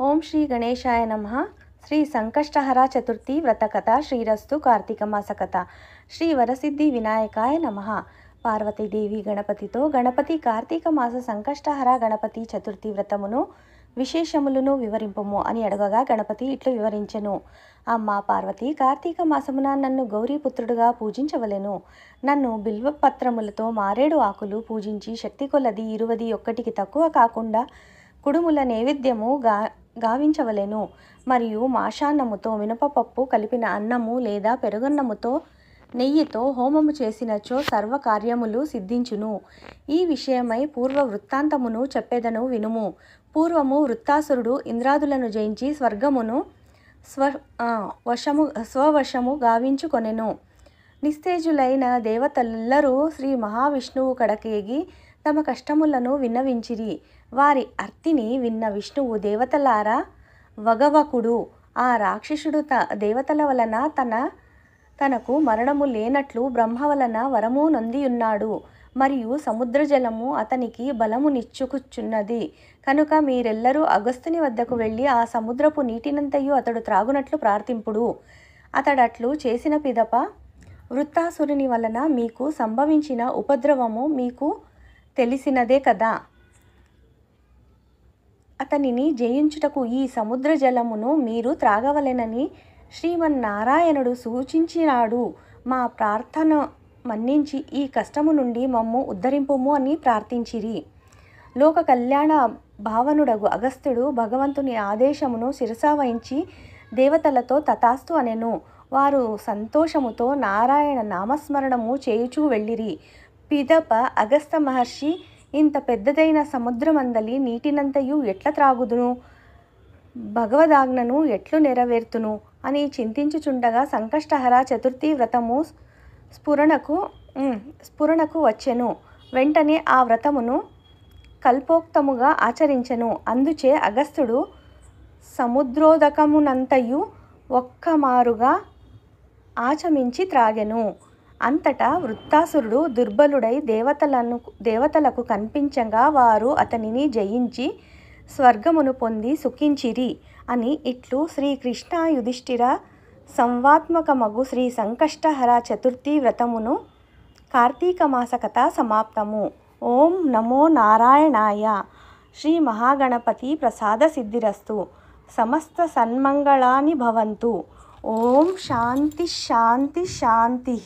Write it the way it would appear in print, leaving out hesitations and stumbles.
ఓం శ్రీ గణేశాయ నమః. శ్రీ సంకష్టహర చతుర్థి వ్రతకథ. శ్రీరస్తు కార్తీక మాస కథ. శ్రీ వరసిద్ధి వినాయకాయ నమః. పార్వతీదేవి గణపతితో గణపతి కార్తీక మాస సంకష్టహర గణపతి చతుర్థి వ్రతమును విశేషములను వివరింపము అని అడగగా గణపతి ఇట్లు వివరించెను. అమ్మ పార్వతి, కార్తీక మాసమున నన్ను గౌరీపుత్రుడుగా పూజించవలెను. నన్ను బిల్వపత్రములతో మారేడు ఆకులు పూజించి శక్తి కొలది 21కి తక్కువ కాకుండా కుడుముల నైవేద్యము గావించవలెను. మరియు మాషాన్నముతో మినపపప్పు కలిపిన అన్నము లేదా పెరుగన్నముతో నెయ్యితో హోమము చేసినచో సర్వకార్యములు సిద్ధించును. ఈ విషయమై పూర్వ వృత్తాంతమును చెప్పెదను వినుము. పూర్వము వృత్తాసురుడు ఇంద్రాదులను జయించి స్వర్గమును స్వవశము గావించుకొనెను. నిస్తేజులైన దేవతలెల్లరూ శ్రీ మహావిష్ణువు కడకేగి తమ కష్టములను విన్నవించిరి. వారి అర్తిని విన్న విష్ణువు, దేవతలారా వగవకుడు, ఆ రాక్షసుడు దేవతల వలన తనకు మరణము లేనట్లు బ్రహ్మ వలన వరము నొందియున్నాడు. మరియు సముద్ర జలము అతనికి బలమునిచ్చుకుచున్నది. కనుక మీరెల్లరూ అగస్త్యుని వద్దకు వెళ్ళి ఆ సముద్రపు నీటినంతయు అతడు త్రాగునట్లు ప్రార్థింపుడు. అతడట్లు చేసిన పిదప వృత్తాసురుని వలన మీకు సంభవించిన ఉపద్రవము మీకు తెలిసినదే కదా. అతనిని జయించుటకు ఈ సముద్ర జలమును మీరు త్రాగవలెనని శ్రీమన్నారాయణుడు సూచించినాడు. మా ప్రార్థన మన్నించి ఈ కష్టము నుండి మమ్ము ఉద్ధరింపుము అని ప్రార్థించిరి. లోక కళ్యాణ భావనుడగు అగస్త్యుడు భగవంతుని ఆదేశమును శిరసావహించి దేవతలతో తథాస్తు అనెను. వారు సంతోషముతో నారాయణ నామస్మరణము చేయుచూ వెళ్ళిరి. పిదప అగస్త్య మహర్షి, ఇంత పెద్దదైన సముద్రమందలి నీటినంతయు ఎట్ల త్రాగుదును, భగవదాజ్ఞను ఎట్లు నెరవేర్తును అని చింతించుచుండగా సంకష్టహర చతుర్థి వ్రతము స్ఫురణకు వచ్చెను. వెంటనే ఆ వ్రతమును కల్పోక్తముగా ఆచరించెను. అందుచే అగస్త్యుడు సముద్రోదకమునంతయు ఒక్కమారుగా ఆచమించి త్రాగెను. అంతటా వృత్తాసురుడు దుర్బలుడై దేవతలకు కనిపించగా వారు అతనిని జయించి స్వర్గమును పొంది సుఖించిరి అని ఇట్లు శ్రీకృష్ణ యుధిష్ఠిర సంవాత్మకమగు శ్రీ సంకష్టహర చతుర్థి వ్రతమును కార్తీక మాస కథ సమాప్తము. ఓం నమో నారాయణాయ. శ్రీ మహాగణపతి ప్రసాద సిద్ధిరస్తు. సమస్త సన్మంగళాని భవంతు. ఓం శాంతి శాంతి శాంతి.